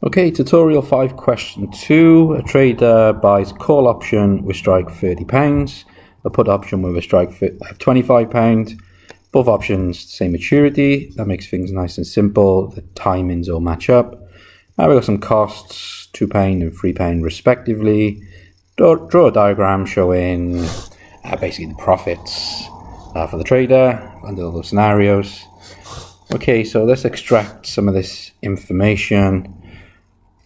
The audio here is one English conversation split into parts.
Okay, tutorial 5 question 2. A trader buys call option with strike £30, a put option with a strike of £25. Both options same maturity. That makes things nice and simple. The timings all match up. We've got some costs, £2 and £3 respectively. Draw a diagram showing basically the profits for the trader under all those scenarios. Okay, so let's extract some of this information.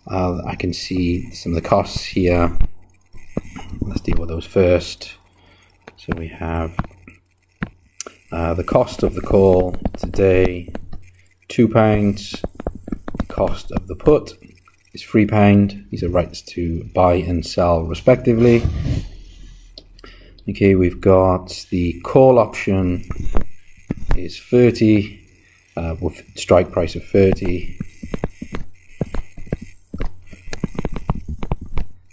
I can see some of the costs here. Let's deal with those first. So we have the cost of the call today, £2. The cost of the put is £3. These are rights to buy and sell respectively. Okay, we've got the call option is 30 with strike price of 30.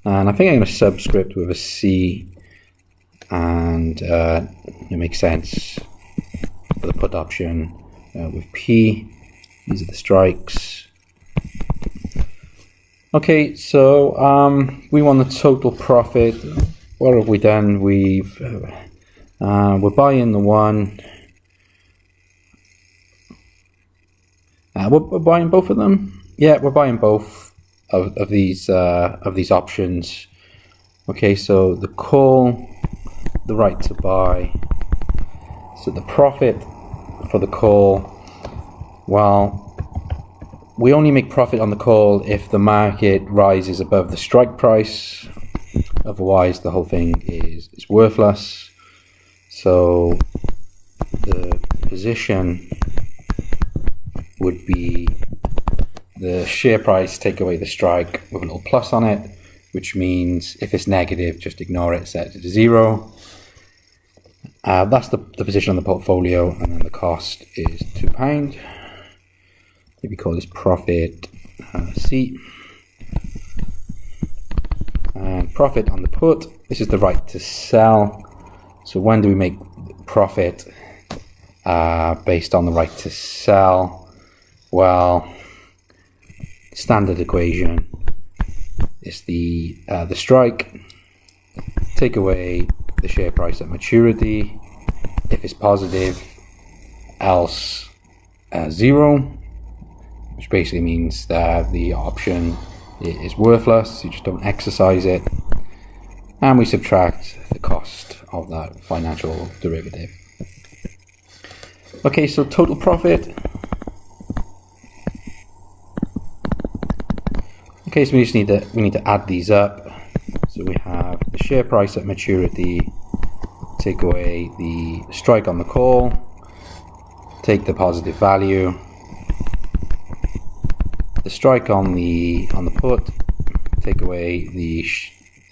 And I think I'm going to subscript with a C, and it makes sense for the put option with P. These are the strikes. Okay, so we want the total profit. What have we done? We're buying the one. We're buying both of them. Yeah, we're buying both of these options. Okay, so the call, the right to buy. So the profit for the call, well, we only make profit on the call if the market rises above the strike price. Otherwise, the whole thing is worthless. So the position would be the share price, take away the strike with a little plus on it, which means if it's negative, just ignore it, set it to 0. That's the position on the portfolio, and then the cost is £2. Maybe call this profit C. And profit on the put, this is the right to sell. So when do we make profit based on the right to sell? Well, standard equation is the strike, take away the share price at maturity. If it's positive, else 0, which basically means that the option is worthless. You just don't exercise it, and we subtract the cost of that financial derivative. Okay, so total profit. Okay, so we need to add these up. So we have the share price at maturity, take away the strike on the call, take the positive value, the strike on the put, take away the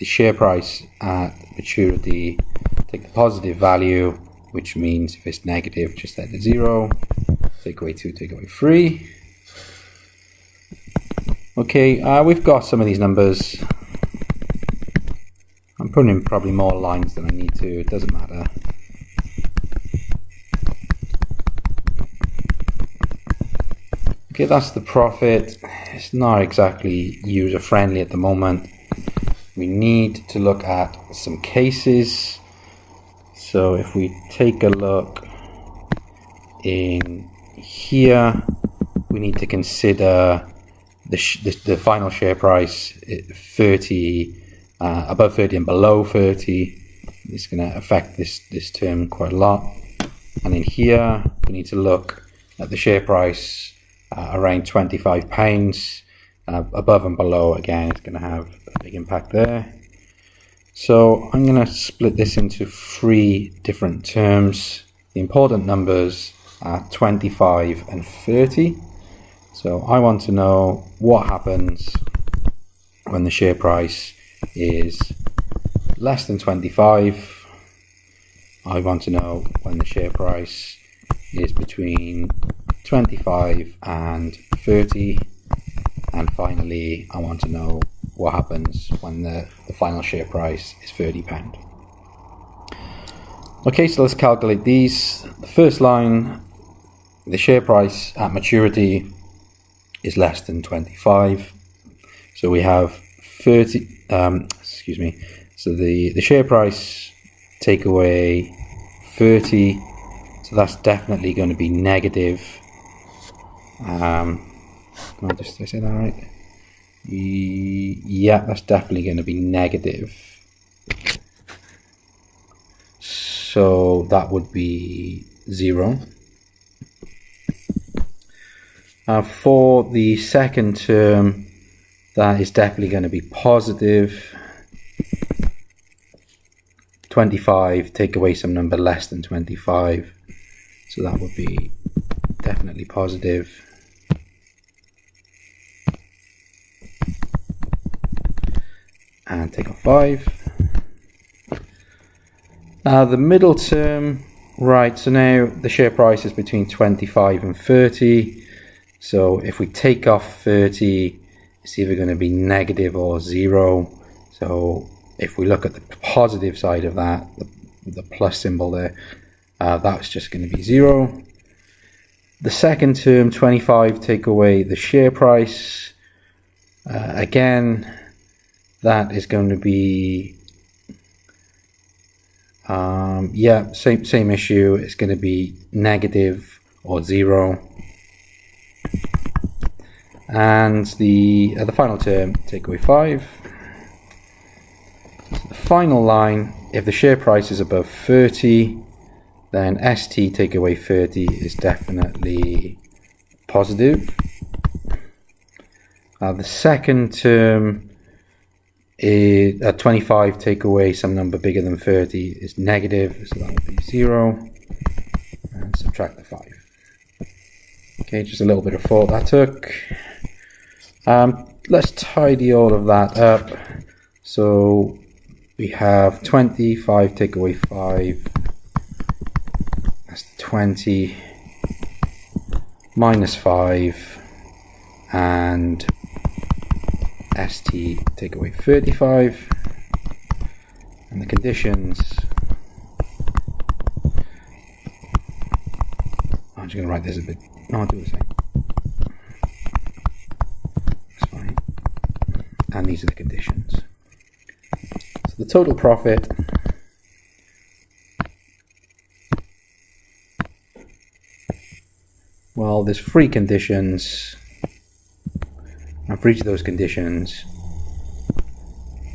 share price at maturity, take the positive value, which means if it's negative, just set it to 0, take away 2, take away 3. Okay, we've got some of these numbers. I'm putting in probably more lines than I need to, it doesn't matter. Okay, that's the profit. It's not exactly user friendly at the moment. We need to look at some cases. So if we take a look in here, we need to consider the final share price 30, above 30 and below 30. It's going to affect this term quite a lot. And in here, we need to look at the share price around £25. Above and below, again, it's going to have a big impact there. So I'm going to split this into 3 different terms. The important numbers are 25 and 30. So I want to know what happens when the share price is less than 25. I want to know when the share price is between 25 and 30. And finally, I want to know what happens when the final share price is £30. Okay, so let's calculate these. The first line, the share price at maturity is less than 25. So we have 30, excuse me, so the share price take away 30, so that's definitely going to be negative. Did I say that right? Yeah, that's definitely going to be negative. So that would be 0. For the second term, that is definitely going to be positive. 25, take away some number less than 25. So that would be definitely positive. And take off 5. The middle term, right, so now the share price is between 25 and 30. So if we take off 30, it's either going to be negative or 0. So if we look at the positive side of that, the plus symbol there, that's just going to be 0. The second term, 25, take away the share price. Again, that is going to be, yeah, same issue. It's going to be negative or 0. And the final term, take away 5. So the final line, if the share price is above 30, then ST take away 30 is definitely positive. The second term is 25 take away some number bigger than 30 is negative, so that would be 0. And subtract the 5. Okay, just a little bit of thought that took. Let's tidy all of that up. So we have 25 take away 5. That's 20 minus 5, and ST take away 35. And the conditions, I'm just going to write this a bit. No, I'll do the same. That's fine. And these are the conditions. So the total profit well, there's 3 conditions, and for each of those conditions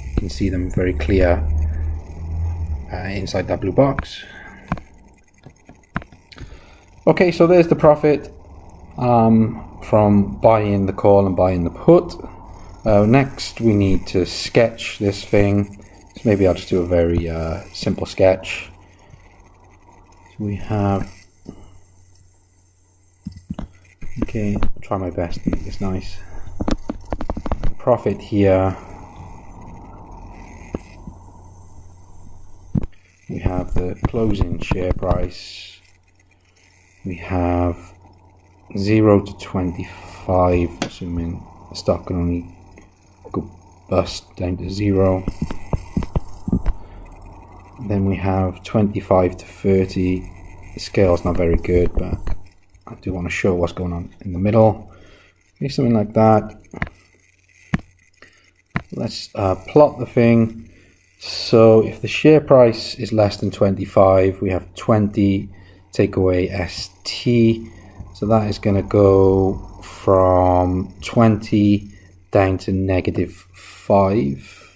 you can see them very clear inside that blue box. Okay, so there's the profit from buying the call and buying the put. Next we need to sketch this thing, so maybe I'll just do a very simple sketch. So we have, okay, I'll try my best to make this nice. Profit here, we have the closing share price, we have 0 to 25, assuming the stock can only go bust down to 0. Then we have 25 to 30. The scale's not very good, but I do want to show what's going on in the middle. Okay, something like that. Let's plot the thing. So if the share price is less than 25, we have 20 take away ST. So that is going to go from 20 down to negative 5.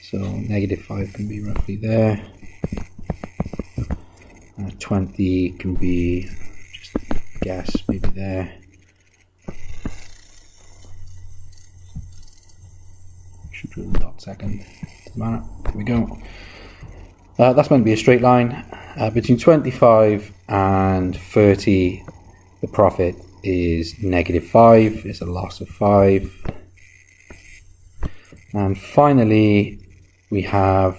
So negative 5 can be roughly there. 20 can be, just guess, maybe there. Should do a dot second. There we go. That's meant to be a straight line. Between 25 and 30, the profit is negative 5. It's a loss of 5. And finally, we have,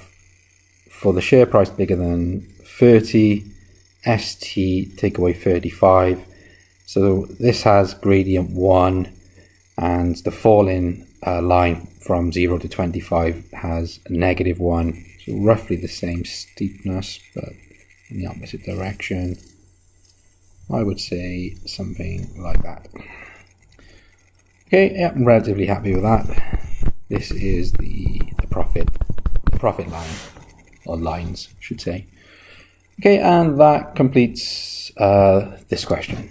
for the share price bigger than 30, ST take away 35. So this has gradient 1, and the falling line from 0 to 25 has a negative 1. So roughly the same steepness, but in the opposite direction. I would say something like that. Okay, yeah, I'm relatively happy with that. This is the profit line, or lines, I should say. Okay, and that completes this question.